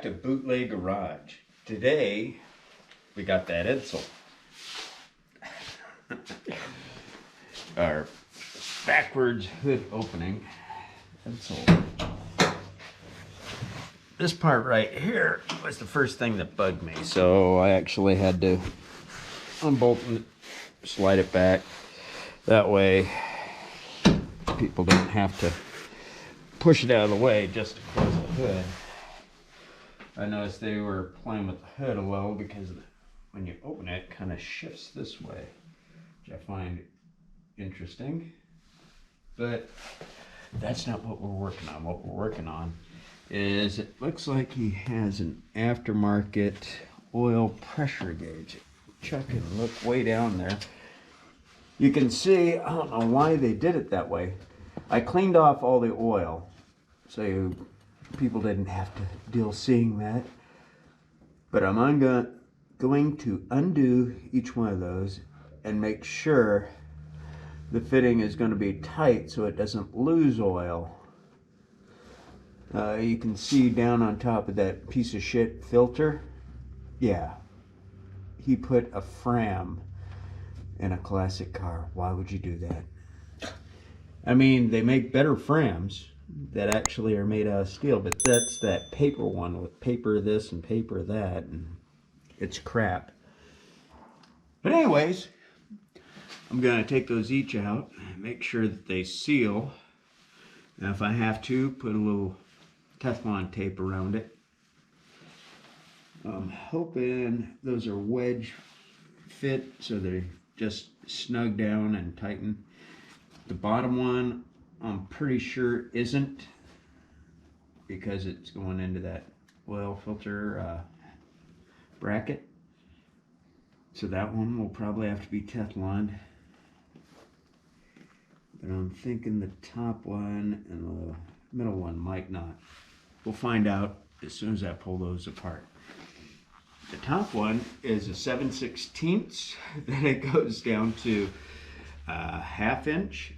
to Bootleg Garage. Today, we got that Edsel. Our backwards hood opening. Edsel. This part right here was the first thing that bugged me, so I actually had to unbolt and slide it back. That way, people don't have to push it out of the way just to close the hood. I noticed they were playing with the hood a little because when you open it, it kind of shifts this way, which I find interesting. But that's not what we're working on. What we're working on is, it looks like he has an aftermarket oil pressure gauge. Check and look way down there. You can see, I don't know why they did it that way. I cleaned off all the oil so people didn't have to deal seeing that. But I'm going to undo each one of those and make sure the fitting is going to be tight so it doesn't lose oil. You can see down on top of that piece of shit filter. Yeah, he put a Fram in a classic car. Why would you do that? I mean, they make better Frams that actually are made out of steel, but that's that paper one with paper this and paper that, and it's crap. But anyways, I'm gonna take those each out and make sure that they seal. Now if I have to, put a little Teflon tape around it. I'm hoping those are wedge fit so they just snug down and tighten. The bottom one, I'm pretty sure isn't, because it's going into that oil filter bracket. So that one will probably have to be Teflon. But I'm thinking the top one and the middle one might not. We'll find out as soon as I pull those apart. The top one is a 7/16, then it goes down to a 1/2 inch.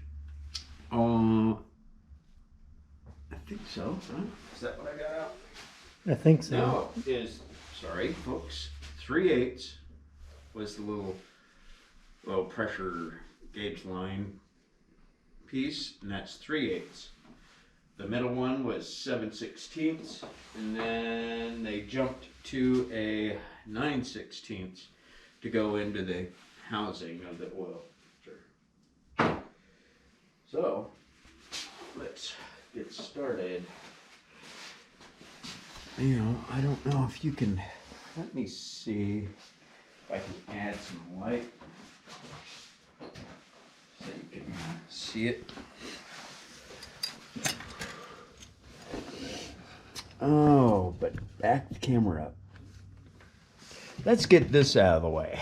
I think so, huh? Is that what I got out? I think so. No, it is, sorry folks, 3/8 was the little pressure gauge line piece, and that's 3/8. The middle one was 7/16, and then they jumped to a 9/16 to go into the housing of the oil filter. So, let's get started. You know, I don't know if you can, let me see if I can add some light so you can see it. Oh, but back the camera up. Let's get this out of the way.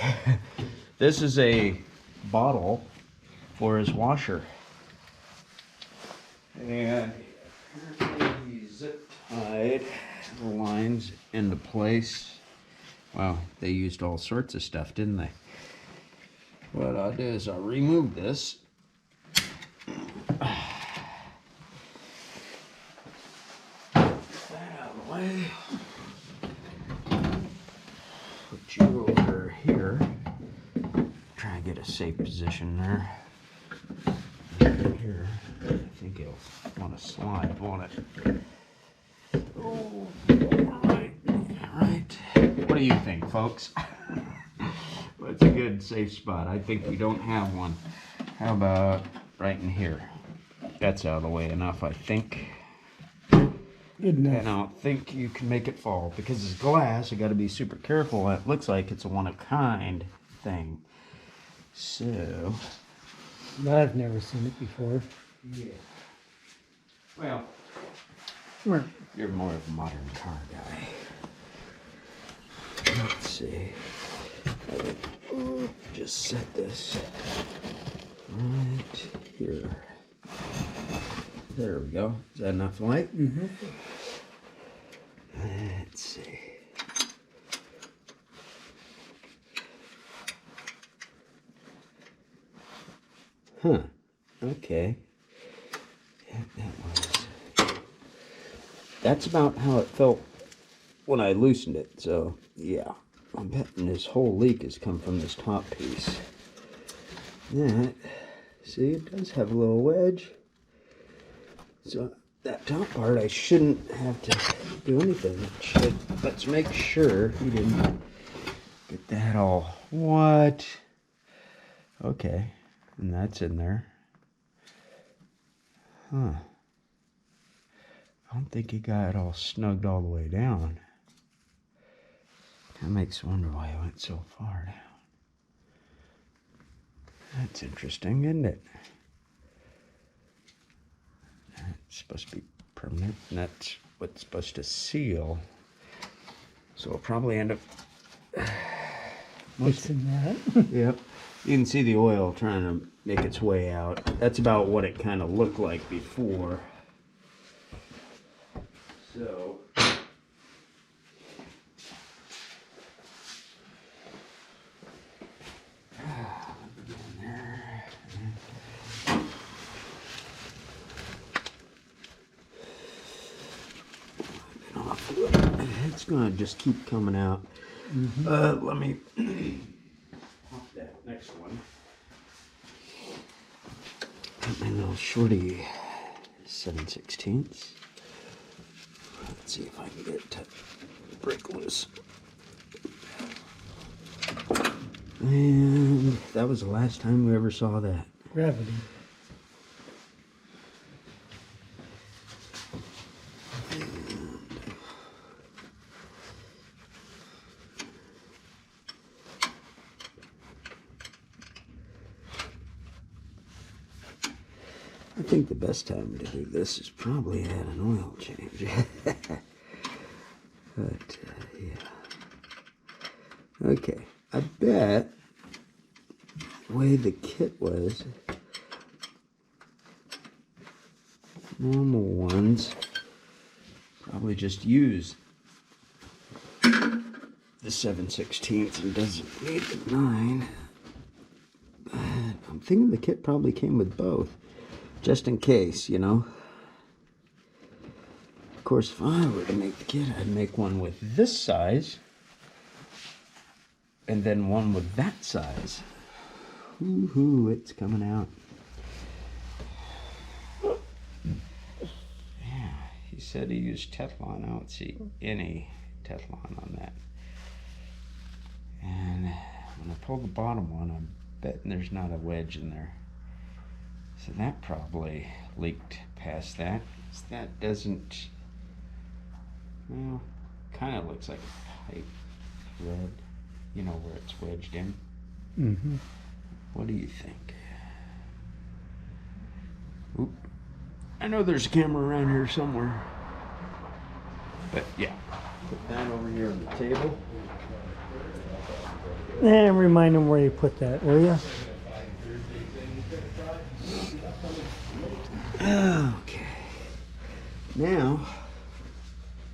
This is a bottle for his washer. And apparently he zip tied the lines into place. Wow, they used all sorts of stuff, didn't they? What I'll do is I'll remove this. Way. Put you over here. Try and get a safe position there. Here, I think it'll want to slide, won't it? Oh, right. What do you think, folks? Well, it's a good safe spot. I think we don't have one. How about right in here? That's out of the way enough, I think. Good enough. And I don't think you can make it fall because it's glass. You got to be super careful. It looks like it's a one-of-kind thing. So, But I've never seen it before. yeah. Well, you're more of a modern car guy. Let's see. Just set this right here. There we go. Is that enough light? Mm-hmm. Let's see. Huh. Okay. Yeah, that's about how it felt when I loosened it. So yeah, I'm betting this whole leak has come from this top piece. That, see, it does have a little wedge. So that top part I shouldn't have to do anything. Let's make sure he didn't get that all. What? Okay, and that's in there. Huh. I don't think he got it all snugged all the way down. That makes me wonder why he went so far down. That's interesting, isn't it? It's supposed to be permanent, and that's what's supposed to seal. So it'll probably end up Fixing that. Yep. You can see the oil trying to make its way out. That's about what it kind of looked like before. So it's gonna just keep coming out. Let me pop that next one. Got my little shorty 7/16. Let's see if I can get it to break loose. And that was the last time we ever saw that. Gravity. I think the best time to do this is probably at an oil change. But, yeah. Okay, I bet the way the kit was, normal ones probably just use the 7/16 and doesn't need the 9. But I'm thinking the kit probably came with both. Just in case, you know. Of course, if I were to make the kit, I'd make one with this size and then one with that size. Woohoo, it's coming out. Yeah, he said he used Teflon. I don't see any Teflon on that. And when I pull the bottom one, I'm betting there's not a wedge in there. So that probably leaked past that. That doesn't, well, kind of looks like a pipe thread, you know, where it's wedged in. Mm-hmm. What do you think? Oop. I know there's a camera around here somewhere. But yeah, put that over here on the table. And remind them where you put that, will you? Okay. Now,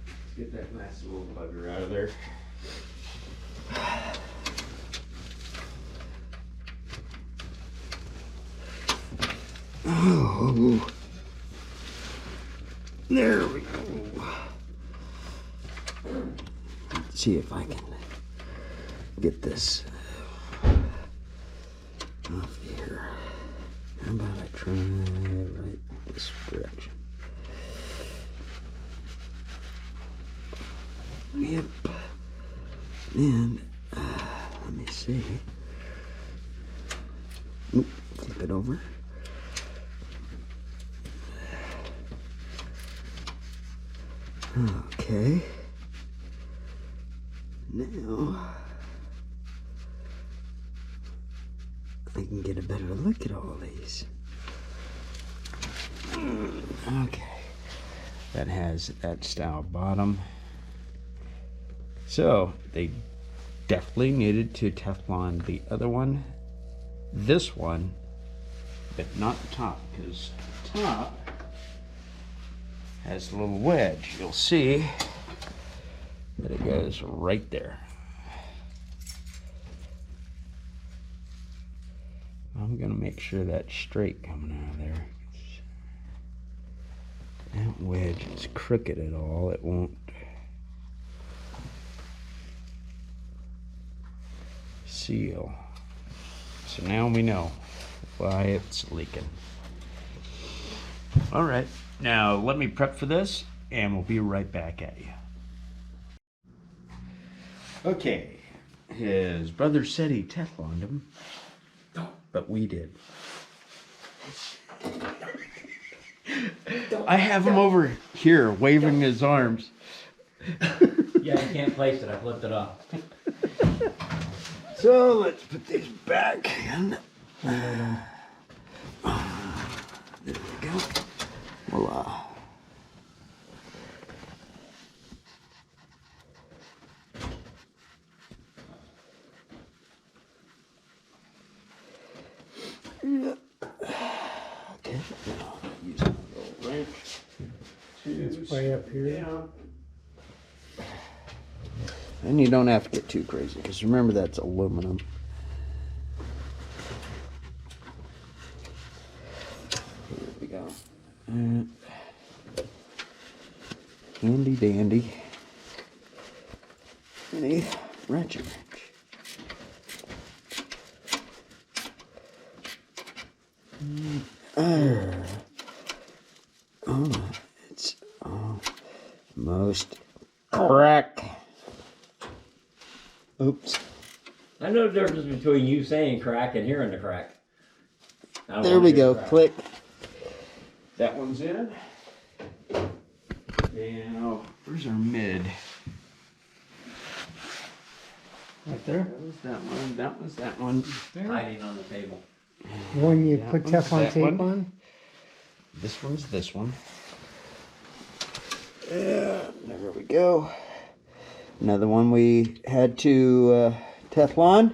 let's get that nice little bugger out of there. Oh, there we go. Let's see if I can get this off here. How about I try right this direction? Yep. And let me see. Oop, flip it over. Okay. Now I can get a better look at all these. Okay. That has that style bottom. So they definitely needed to Teflon the other one. This one, but not the top, because the top has a little wedge. You'll see that it goes right there. I'm gonna make sure that's straight coming out of there. That wedge is crooked at all. It won't seal. So now we know why it's leaking. All right, now let me prep for this and we'll be right back at you. Okay, his brother said he Tefloned him, but we did. I have him over here waving his arms. Yeah, you can't place it. I flipped it off. So let's put these back in. There we go. Voila. Yeah. Okay, now use my little wrench. It's way up here. And you don't have to get too crazy, because remember that's aluminum. Here we go. Handy dandy. And a ratchet wrench. Oh, it's most crack. Oops. I know the difference between you saying crack and hearing the crack. There we go. Click. That one's in. Now, where's our mid? Right there. That was that one. That was that one. Hiding on the table. One you That put one's Teflon that tape one. on. This one's this one. Yeah, there we go. Another one we had to Teflon.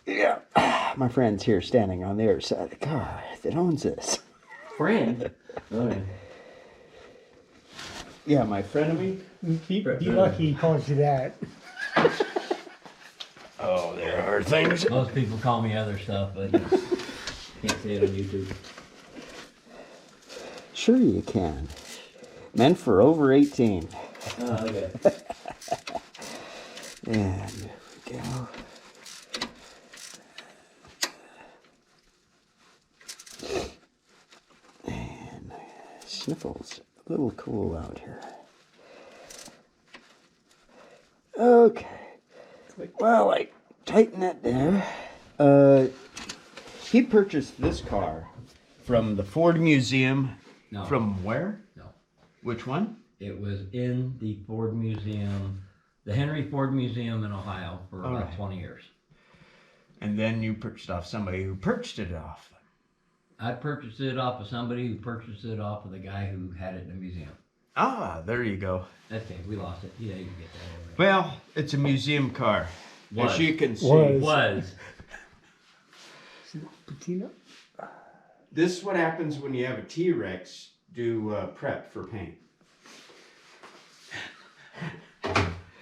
Yeah. My friend's here standing on the other side of the car that owns this. Friend? Oh, yeah. Yeah, my friend of me. Be lucky he calls you that. Oh, there are things. Most people call me other stuff, but can't say it on YouTube. Sure you can. Meant for over 18. Oh, okay. And there we go. And sniffles a little cool out here. Okay. Well, I tighten that there. He purchased this car from the Ford Museum. No. From where? No. Which one? It was in the Ford Museum, the Henry Ford Museum in Ohio for about Alright. 20 years. And then you purchased off somebody who purchased it off them. I purchased it off of somebody who purchased it off of the guy who had it in the museum. Ah, there you go. Okay, we lost it. Yeah, you can get that over. Well, it's a museum car. Was. As you can see. Was. Patina? This is what happens when you have a T-Rex do prep for paint.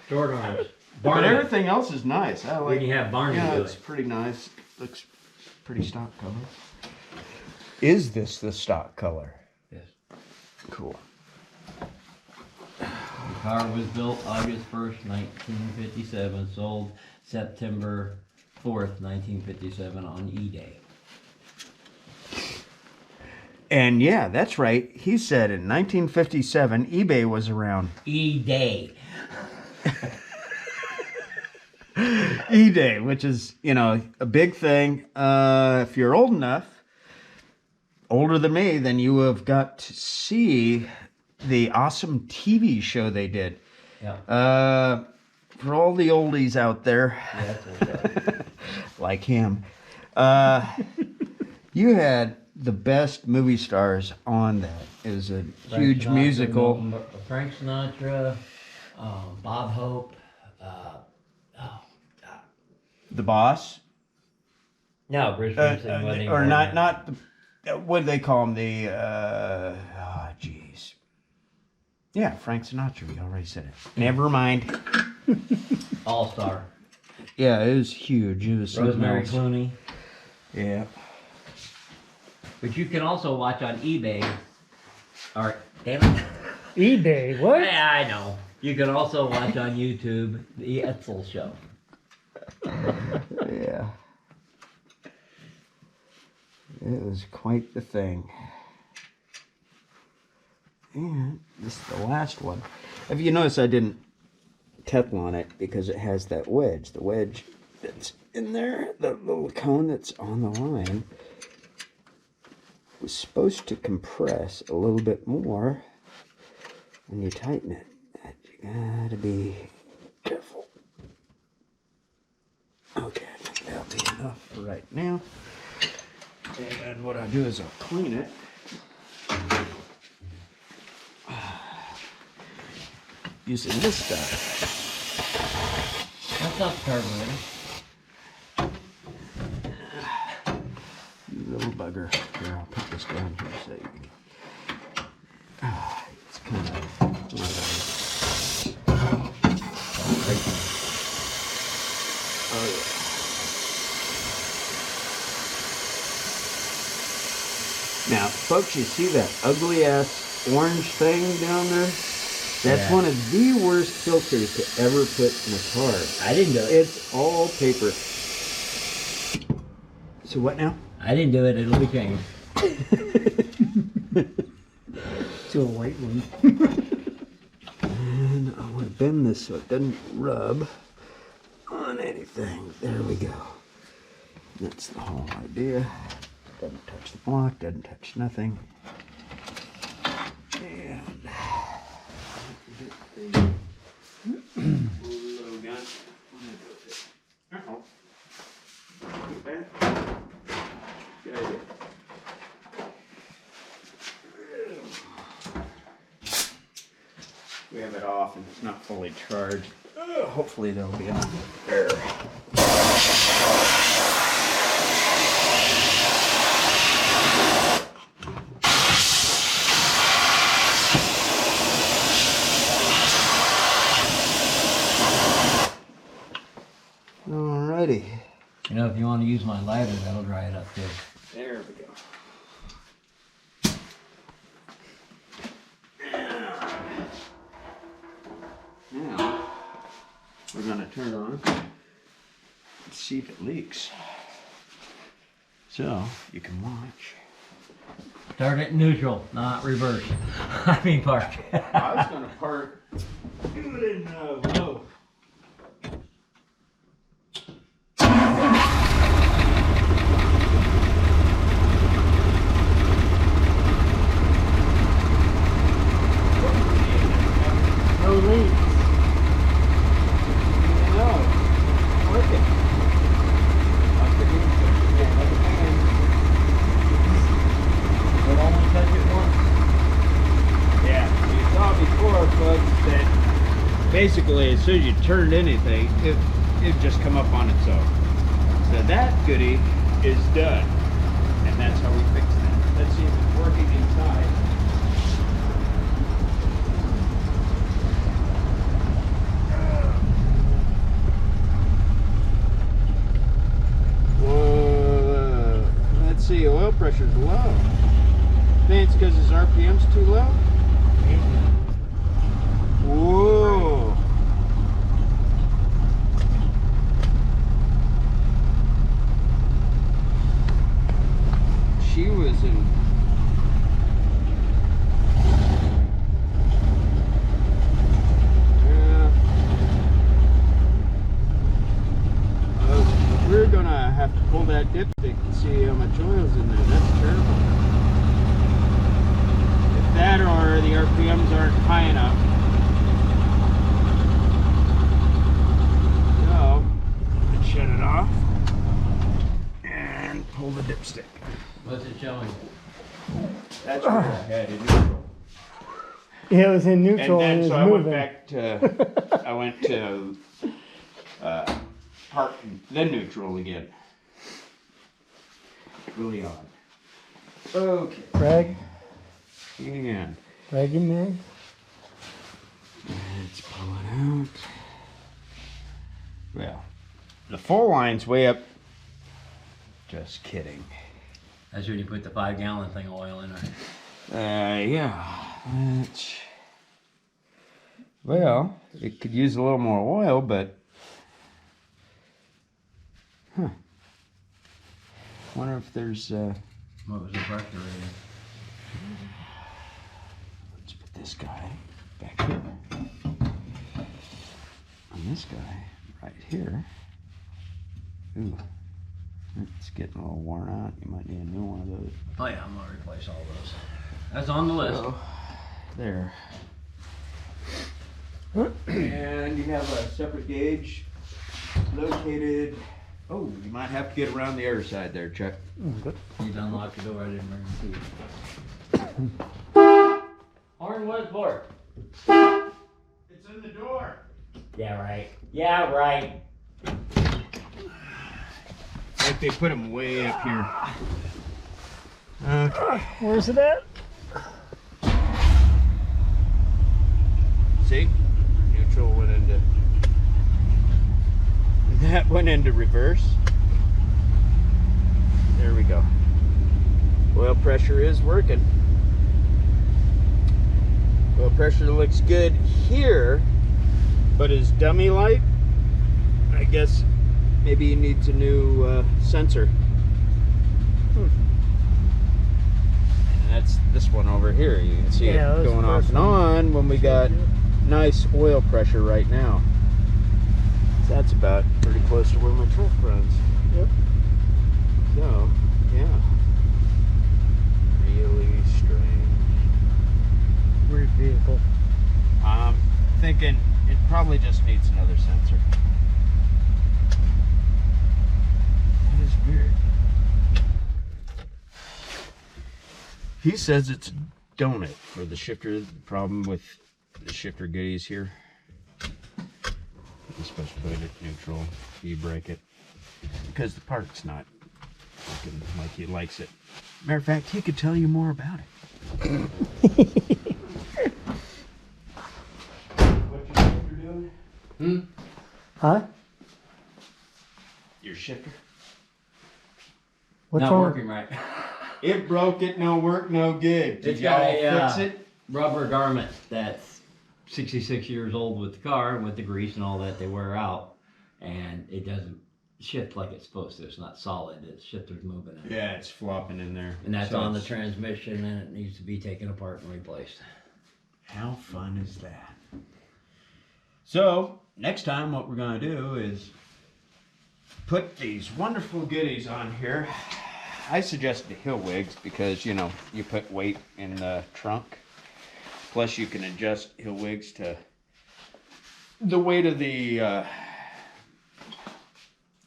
Short arms. But Barney. everything else is nice. I like When you have Barney Yeah, do it's it. pretty nice. Looks pretty stock color. Is this the stock color? Yes. Cool. The car was built August 1st, 1957, sold September 4th, 1957 on E-Day. And yeah, that's right. He said in 1957, eBay was around. E-Day. E-Day, which is, you know, a big thing. If you're old enough, older than me, then you have got to see the awesome TV show they did. Yeah. For all the oldies out there, Yeah, that's right. like him, you had the best movie stars on that. It was a huge Sinatra, musical. Frank Sinatra, Bob Hope. The Boss, No, Bruce Springsteen wasn't even or born not? yet. Not the, what do they call him? The jeez. Yeah, Frank Sinatra. We already said it. Never mind. All-Star. Yeah, it was huge. It was something Rosemary else. Clooney. Yeah. But you can also watch on eBay. Or, damn it. eBay, what? Yeah, I know. You can also watch on YouTube the Edsel show. Yeah. It was quite the thing. And this is the last one. If you notice, I didn't Teflon it because it has that wedge. The wedge that's in there, the little cone that's on the line, was supposed to compress a little bit more when you tighten it. But you gotta be careful. Okay, I think that'll be enough for right now. And what I'll do is I'll clean it. Using this stuff. That's not carburetor. You little bugger. Here, I'll put this down here so you can. It's kind of. Oh, yeah. Now, folks, you see that ugly ass orange thing down there? That's one of the worst filters to ever put in a car. I didn't do it. It's all paper. So what now? I didn't do it. It'll be changed. To a white one. And I want to bend this so it doesn't rub on anything. There we go. That's the whole idea. Doesn't touch the block, doesn't touch nothing. And little gun. Uh-oh. Good idea. We have it off and it's not fully charged. Hopefully there'll be enough air. Alrighty. You know, if you want to use my lighter, that'll dry it up too. There we go. Now, we're going to turn it on and see if it leaks. So, you can watch. Start it neutral, not reverse. I mean park. I was going to park, do it in low. No leaks. We'll only touch it once. Yeah, you saw before, folks, that basically as soon as you turned anything, it just come up on its own. So that goodie is done. And that's how we fix that. Let's see if it's working inside. Whoa, let's see, oil pressure's low. Think it's because his RPM's too low? Whoa. She was in. Yeah. We're gonna have to pull that dipstick and see how much oil's in there. That's terrible. That or the RPMs aren't high enough. So, let's shut it off and pull the dipstick. What's it showing? That's where I had it neutral. Yeah, it was in neutral and, And then it was so I went moving. back to, I went to park, then neutral again. Really odd. Okay. Rag, And rag and mag. let's pull it out. Well, the full line's way up. Just kidding. That's when you put the 5-gallon thing of oil in there. Yeah. Well, it could use a little more oil, but wonder if there's What was the pressure rating? let's put this guy back here. And this guy right here. Ooh, it's getting a little worn out. You might need a new one of those. Oh yeah, I'm gonna replace all those. That's on the list. So, there. And you have a separate gauge located. Oh, you might have to get around the other side there, Chuck. Good. You unlocked the door, I didn't bring the key. Horn, what is for? It's in the door. Yeah, right. Yeah, right. Like they put them way up here. Okay. Where's it at? See? Neutral went into. That went into reverse. There we go. Oil pressure is working. Oil pressure looks good here, but is dummy light? I guess maybe he needs a new sensor. And that's this one over here. You can see it going off and on when we got nice oil pressure right now. So that's about pretty close to where my truck runs. Yep. So, yeah. Really strange. Weird vehicle. I'm thinking it probably just needs another sensor. That is weird. He says it's a donut for the shifter. The problem with the shifter goodies here, you're supposed to put it neutral. You break it because the part's not looking like he likes it. Matter of fact, he could tell you more about it. What's your shifter doing? Huh? Your shifter? What's Not wrong? working right. It broke, it no work, no good. Did It's got y'all a fix it? rubber garment that's 66 years old with the car, with the grease and all that, they wear out, and it doesn't shift like it's supposed to. It's not solid. The shifter's moving in. Yeah, it's flopping in there. And that's So on the it's- transmission, and it needs to be taken apart and replaced. How fun is that? So, next time what we're going to do is put these wonderful goodies on here. I suggest the hill wigs because, you know, you put weight in the trunk. Plus you can adjust hill wigs to the weight of the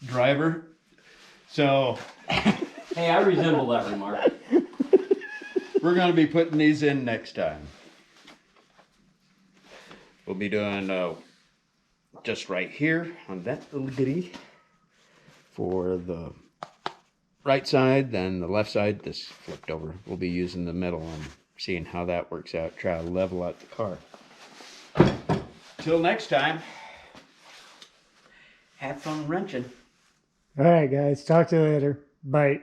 driver. So, Hey, I resemble that remark. we're going to be putting these in next time. We'll be doing just right here on that little goodie for the right side, then the left side, this flipped over. We'll be using the middle and seeing how that works out. Try to level out the car. Till next time, have fun wrenching. All right, guys. Talk to you later. Bye.